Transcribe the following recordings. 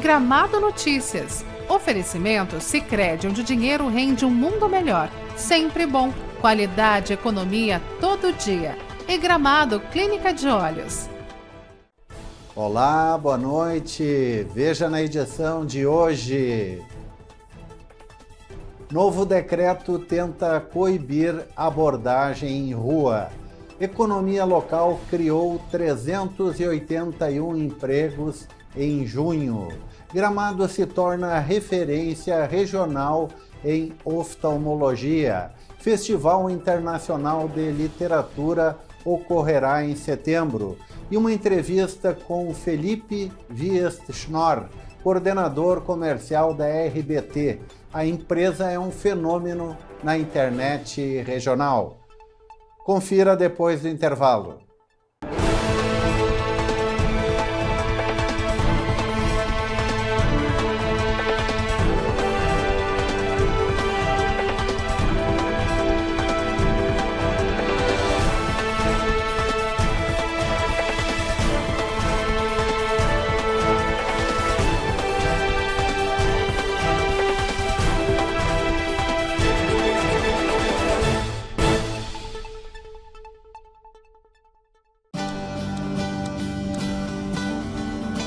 Gramado Notícias. Oferecimento Sicredi, onde o dinheiro rende um mundo melhor. Sempre bom. Qualidade e economia todo dia. E Gramado Clínica de Olhos. Olá, boa noite. Veja na edição de hoje. Novo decreto tenta coibir abordagem em rua. Economia local criou 381 empregos em junho. Gramado se torna referência regional em oftalmologia. Festival Internacional de Literatura ocorrerá em setembro. E uma entrevista com Felipe Wiest-Schnorr, coordenador comercial da RBT. A empresa é um fenômeno na internet regional. Confira depois do intervalo.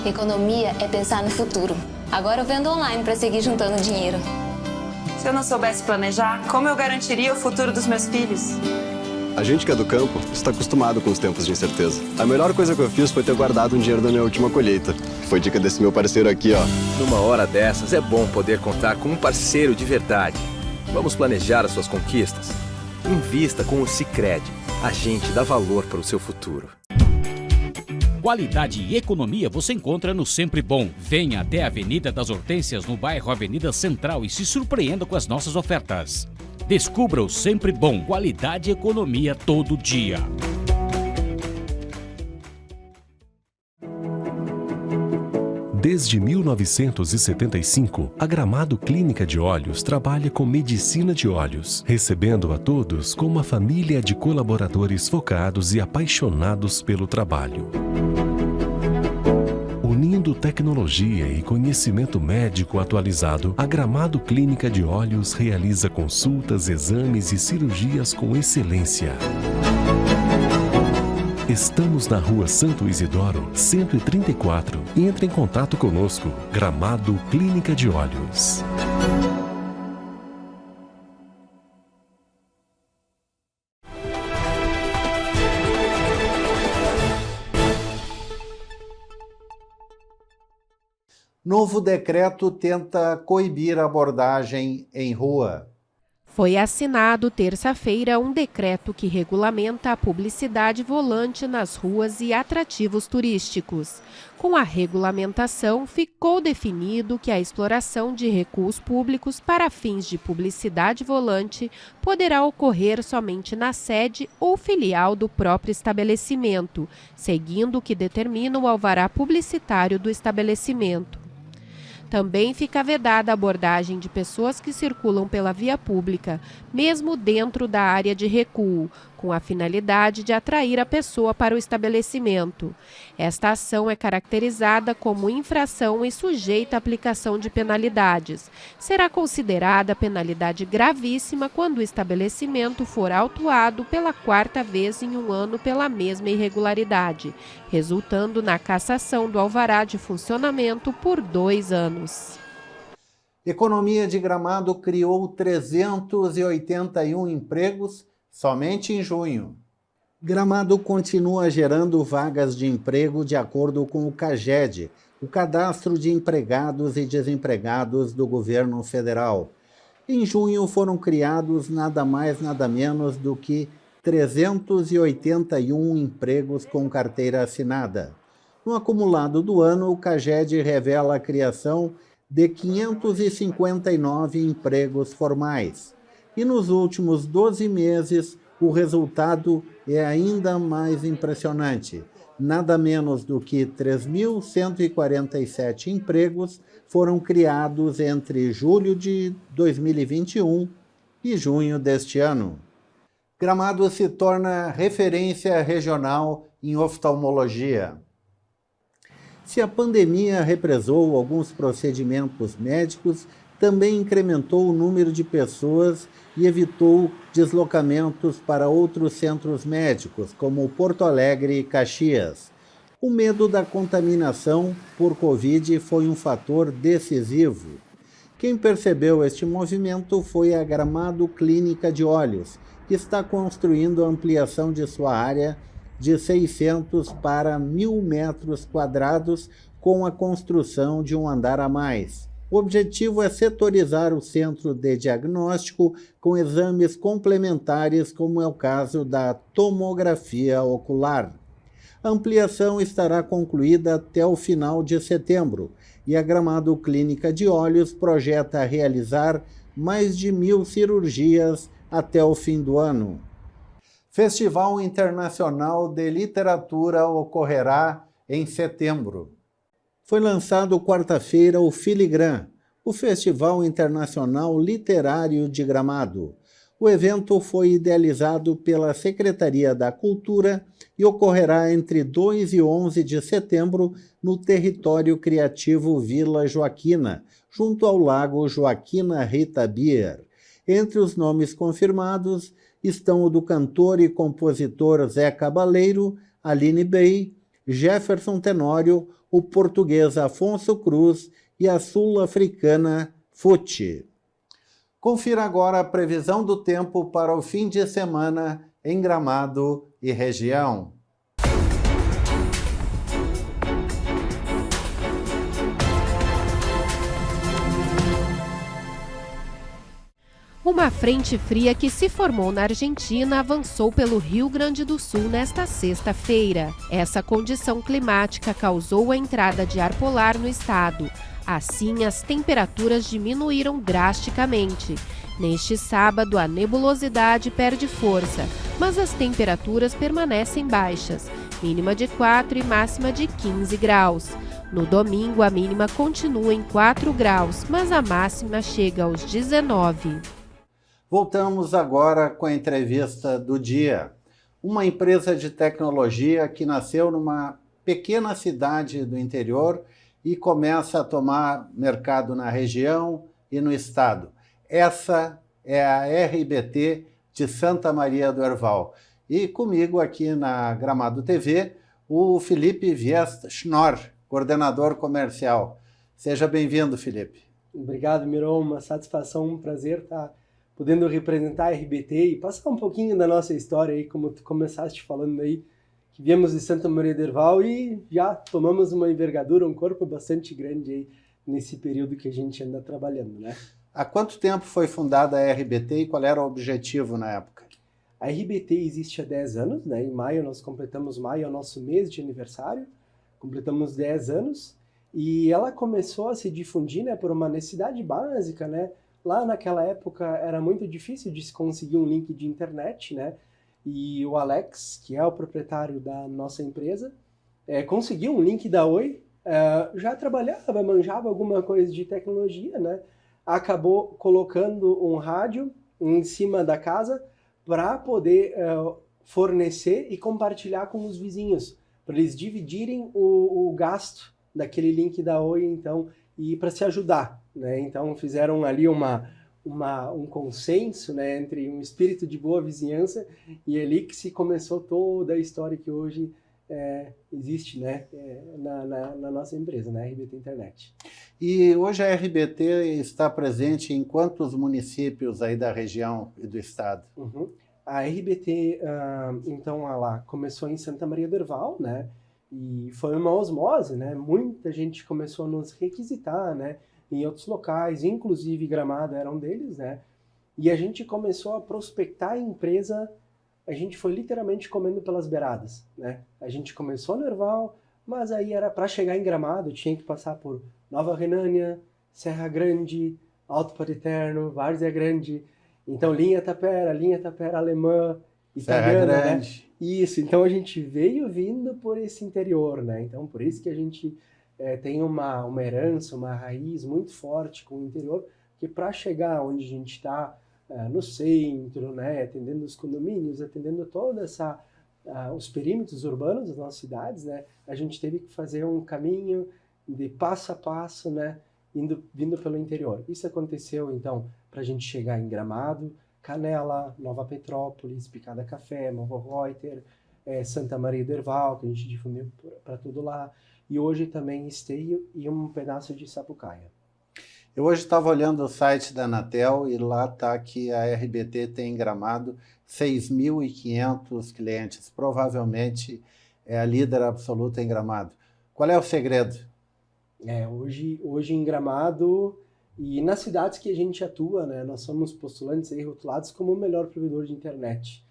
Economia é pensar no futuro. Agora eu vendo online para seguir juntando dinheiro. Se eu não soubesse planejar, como eu garantiria o futuro dos meus filhos? A gente que é do campo está acostumado com os tempos de incerteza. A melhor coisa que eu fiz foi ter guardado um dinheiro da minha última colheita. Foi dica desse meu parceiro aqui, ó. Numa hora dessas, é bom poder contar com um parceiro de verdade. Vamos planejar as suas conquistas? Invista com o Sicredi. A gente dá valor para o seu futuro. Qualidade e economia você encontra no Sempre Bom. Venha até a Avenida das Hortênsias, no bairro Avenida Central, e se surpreenda com as nossas ofertas. Descubra o Sempre Bom. Qualidade e economia todo dia. Desde 1975, a Gramado Clínica de Olhos trabalha com medicina de olhos, recebendo a todos com uma família de colaboradores focados e apaixonados pelo trabalho. Unindo tecnologia e conhecimento médico atualizado, a Gramado Clínica de Olhos realiza consultas, exames e cirurgias com excelência. Estamos na Rua Santo Isidoro, 134. Entre em contato conosco. Gramado Clínica de Olhos. Novo decreto tenta coibir abordagem em rua. Foi assinado terça-feira um decreto que regulamenta a publicidade volante nas ruas e atrativos turísticos. Com a regulamentação, ficou definido que a exploração de recuos públicos para fins de publicidade volante poderá ocorrer somente na sede ou filial do próprio estabelecimento, seguindo o que determina o alvará publicitário do estabelecimento. Também fica vedada a abordagem de pessoas que circulam pela via pública, mesmo dentro da área de recuo, com a finalidade de atrair a pessoa para o estabelecimento. Esta ação é caracterizada como infração e sujeita à aplicação de penalidades. Será considerada penalidade gravíssima quando o estabelecimento for autuado pela 4ª vez em um ano pela mesma irregularidade, resultando na cassação do alvará de funcionamento por 2 anos. Economia de Gramado criou 381 empregos somente em junho. Gramado continua gerando vagas de emprego de acordo com o CAGED, o Cadastro de Empregados e Desempregados do Governo Federal. Em junho foram criados nada mais nada menos do que 381 empregos com carteira assinada. No acumulado do ano, o CAGED revela a criação de 559 empregos formais. E nos últimos 12 meses, o resultado é ainda mais impressionante. Nada menos do que 3.147 empregos foram criados entre julho de 2021 e junho deste ano. Gramado se torna referência regional em oftalmologia. Se a pandemia represou alguns procedimentos médicos, também incrementou o número de pessoas e evitou deslocamentos para outros centros médicos, como Porto Alegre e Caxias. O medo da contaminação por Covid foi um fator decisivo. Quem percebeu este movimento foi a Gramado Clínica de Olhos, que está construindo a ampliação de sua área de 600 para 1.000 metros quadrados com a construção de um andar a mais. O objetivo é setorizar o centro de diagnóstico com exames complementares, como é o caso da tomografia ocular. A ampliação estará concluída até o final de setembro e a Gramado Clínica de Olhos projeta realizar mais de 1.000 cirurgias até o fim do ano. Festival Internacional de Literatura ocorrerá em setembro. Foi lançado quarta-feira o Filigran, o Festival Internacional Literário de Gramado. O evento foi idealizado pela Secretaria da Cultura e ocorrerá entre 2 e 11 de setembro no Território Criativo Vila Joaquina, junto ao Lago Joaquina Rita Bier. Entre os nomes confirmados estão o do cantor e compositor Zé Cabaleiro, Aline Bey, Jefferson Tenório, o português Afonso Cruz e a sul-africana Futi. Confira agora a previsão do tempo para o fim de semana em Gramado e região. Uma frente fria que se formou na Argentina avançou pelo Rio Grande do Sul nesta sexta-feira. Essa condição climática causou a entrada de ar polar no estado. Assim, as temperaturas diminuíram drasticamente. Neste sábado, a nebulosidade perde força, mas as temperaturas permanecem baixas, mínima de 4 e máxima de 15 graus. No domingo, a mínima continua em 4 graus, mas a máxima chega aos 19. Voltamos agora com a entrevista do dia. Uma empresa de tecnologia que nasceu numa pequena cidade do interior e começa a tomar mercado na região e no estado. Essa é a RBT de Santa Maria do Herval. E comigo aqui na Gramado TV, o Felipe Viest Schnorr, coordenador comercial. Seja bem-vindo, Felipe. Obrigado, Miron. Uma satisfação, um prazer estar podendo representar a RBT e passar um pouquinho da nossa história aí, como tu começaste falando aí, que viemos de Santa Maria do Herval e já tomamos uma envergadura, um corpo bastante grande aí nesse período que a gente anda trabalhando, né? Há quanto tempo foi fundada a RBT e qual era o objetivo na época? A RBT existe há 10 anos, né? Em maio, nós completamos maio, é o nosso mês de aniversário, completamos 10 anos e ela começou a se difundir, né, por uma necessidade básica, né? Lá naquela época era muito difícil de se conseguir um link de internet, né? E o Alex, que é o proprietário da nossa empresa, conseguiu um link da Oi, já trabalhava, manjava alguma coisa de tecnologia, né? Acabou colocando um rádio em cima da casa para poder fornecer e compartilhar com os vizinhos, para eles dividirem o gasto daquele link da Oi, então, e para se ajudar, né? Então fizeram ali um consenso, né, entre um espírito de boa vizinhança e ali que se começou toda a história que hoje existe, né, na nossa empresa, na RBT Internet. E hoje a RBT está presente em quantos municípios aí da região e do estado? Uhum. A RBT, então, ela começou em Santa Maria do Herval, né, e foi uma osmose, né, muita gente começou a nos requisitar, né, em outros locais, inclusive Gramado era um deles, né, e a gente começou a prospectar a empresa. A gente foi literalmente comendo pelas beiradas, né? A gente começou no Herval, mas aí era para chegar em Gramado, tinha que passar por Nova Renânia, Serra Grande, Alto Paterno, Várzea Grande, então linha Tapera Alemã, Italiana, Serra Grande. Né? Isso, então a gente veio vindo por esse interior, né? Então por isso que a gente tem uma herança, uma raiz muito forte com o interior, que para chegar onde a gente está, no centro, né, atendendo os condomínios, atendendo toda essa os perímetros urbanos das nossas cidades, né, a gente teve que fazer um caminho de passo a passo, né, vindo pelo interior. Isso aconteceu, então, para a gente chegar em Gramado, Canela, Nova Petrópolis, Picada Café, Novo Reuter, Santa Maria do Herval, que a gente difundiu para tudo lá, e hoje também Esteio e um pedaço de Sapucaia. Eu hoje estava olhando o site da Anatel e lá está que a RBT tem em Gramado 6.500 clientes, provavelmente é a líder absoluta em Gramado. Qual é o segredo? Hoje em Gramado e nas cidades que a gente atua, né, nós somos postulantes aí rotulados como o melhor provedor de internet.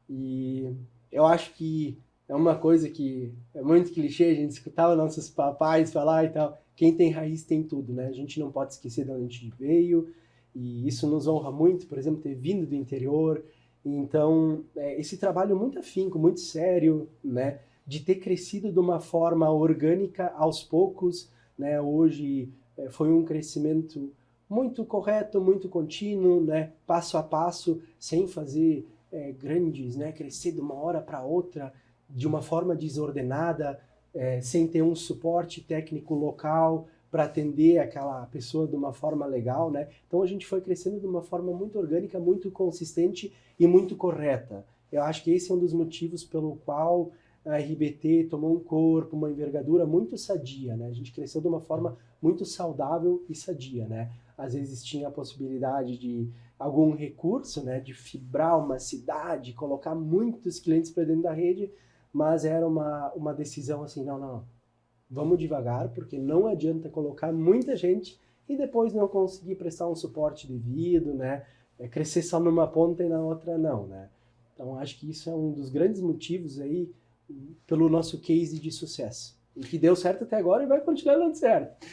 E eu acho que é uma coisa que é muito clichê, a gente escutava nossos papais falar e tal, quem tem raiz tem tudo, né? A gente não pode esquecer de onde a gente veio, e isso nos honra muito, por exemplo, ter vindo do interior. Então, esse trabalho muito afinco, muito sério, né, de ter crescido de uma forma orgânica aos poucos, né? Hoje foi um crescimento muito correto, muito contínuo, né, passo a passo, sem fazer grandes, né, crescer de uma hora para outra, de uma forma desordenada, sem ter um suporte técnico local para atender aquela pessoa de uma forma legal, né? Então a gente foi crescendo de uma forma muito orgânica, muito consistente e muito correta. Eu acho que esse é um dos motivos pelo qual a RBT tomou um corpo, uma envergadura muito sadia, né? A gente cresceu de uma forma muito saudável e sadia, né? Às vezes tinha a possibilidade de algum recurso, né, de fibrar uma cidade, colocar muitos clientes para dentro da rede, mas era uma decisão assim, não, vamos devagar, porque não adianta colocar muita gente e depois não conseguir prestar um suporte devido, né, crescer só numa ponta e na outra não, né. Então acho que isso é um dos grandes motivos aí pelo nosso case de sucesso. E que deu certo até agora e vai continuar dando certo.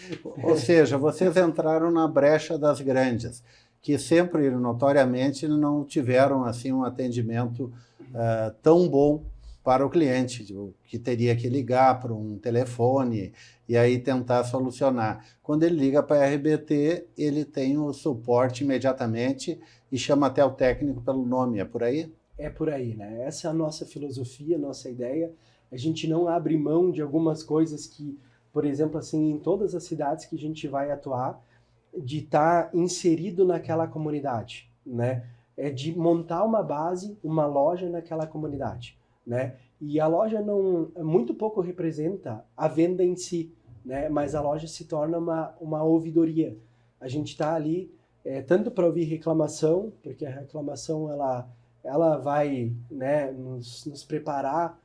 Ou seja, vocês entraram na brecha das grandes, que sempre, notoriamente, não tiveram assim um atendimento tão bom para o cliente, que teria que ligar para um telefone e aí tentar solucionar. Quando ele liga para a RBT, ele tem o suporte imediatamente e chama até o técnico pelo nome, é por aí? É por aí, né? Essa é a nossa filosofia, a nossa ideia. A gente não abre mão de algumas coisas que, por exemplo, assim, em todas as cidades que a gente vai atuar, de estar inserido naquela comunidade, né? É de montar uma base, uma loja naquela comunidade, né? E a loja muito pouco representa a venda em si, né? Mas a loja se torna uma ouvidoria. A gente está ali tanto para ouvir reclamação, porque a reclamação ela vai, né, nos preparar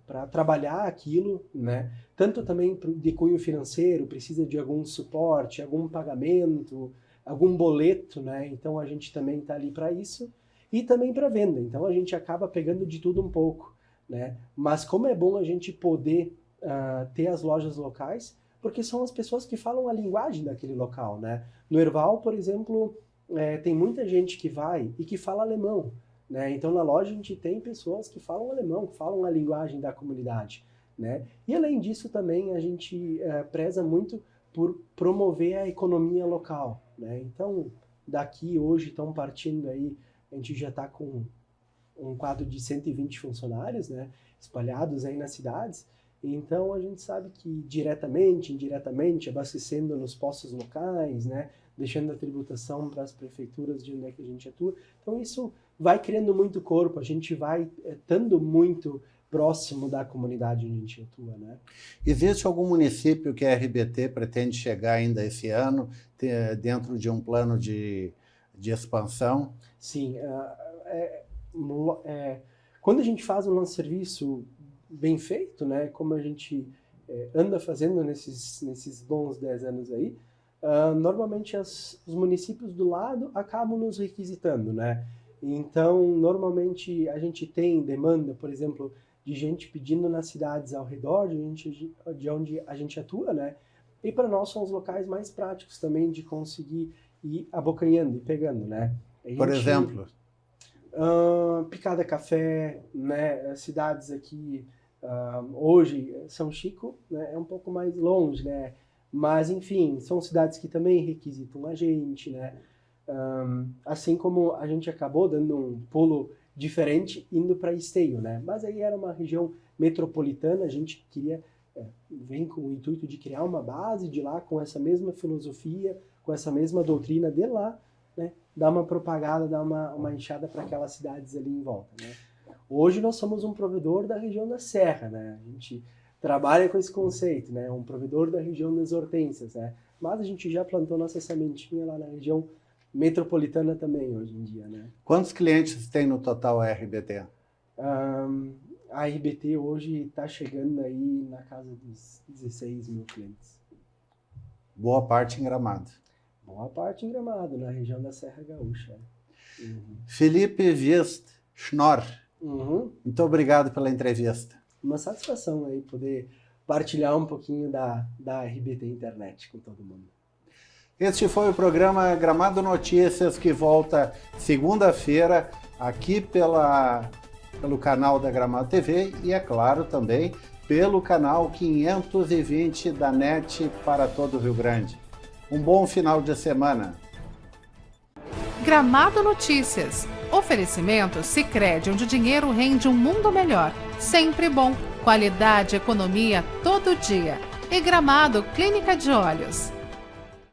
para trabalhar aquilo, né? Tanto também de cunho financeiro, precisa de algum suporte, algum pagamento, algum boleto, né? Então a gente também está ali para isso e também para venda. Então a gente acaba pegando de tudo um pouco, né? Mas como é bom a gente poder ter as lojas locais, porque são as pessoas que falam a linguagem daquele local, né? No Herval, por exemplo, tem muita gente que vai e que fala alemão, né? Então na loja a gente tem pessoas que falam alemão, que falam a linguagem da comunidade, né? E além disso também a gente preza muito por promover a economia local, né? Então daqui hoje estão partindo aí, a gente já está com um quadro de 120 funcionários, né, espalhados aí nas cidades. Então a gente sabe que diretamente, indiretamente, abastecendo nos postos locais, né, deixando a tributação para as prefeituras de onde é que a gente atua. Então isso vai criando muito corpo, a gente vai estando muito próximo da comunidade onde a gente atua, né? Existe algum município que a RBT pretende chegar ainda esse ano, dentro de um plano de expansão? Sim, quando a gente faz um nosso serviço bem feito, né, como a gente anda fazendo nesses bons 10 anos aí, normalmente os municípios do lado acabam nos requisitando, né? Então, normalmente a gente tem demanda, por exemplo, de gente pedindo nas cidades ao redor de onde a gente atua, né? E para nós são os locais mais práticos também de conseguir ir abocanhando e pegando, né? Por exemplo? Picada Café, né? Cidades aqui, hoje, São Chico, né? É um pouco mais longe, né? Mas, enfim, são cidades que também requisitam a gente, né? Assim como a gente acabou dando um pulo diferente indo para Esteio, né? Mas aí era uma região metropolitana, a gente queria, vem com o intuito de criar uma base de lá, com essa mesma filosofia, com essa mesma doutrina de lá, né? Dar uma propagada, dar uma enxada para aquelas cidades ali em volta, né? Hoje nós somos um provedor da região da Serra, né? A gente trabalha com esse conceito, né? Um provedor da região das hortênsias, né? Mas a gente já plantou nossa sementinha lá na região metropolitana também hoje em dia, né? Quantos clientes tem no total a RBT? A RBT hoje está chegando aí na casa dos 16 mil clientes. Boa parte em Gramado. Boa parte em Gramado, na região da Serra Gaúcha. Felipe Wist Schnorr, muito obrigado pela entrevista. Uma satisfação aí poder partilhar um pouquinho da RBT Internet com todo mundo. Este foi o programa Gramado Notícias, que volta segunda-feira aqui pelo canal da Gramado TV e, é claro, também pelo canal 520 da NET para todo o Rio Grande. Um bom final de semana. Gramado Notícias. Oferecimento Sicredi, onde o dinheiro rende um mundo melhor. Sempre bom. Qualidade, economia, todo dia. E Gramado Clínica de Olhos.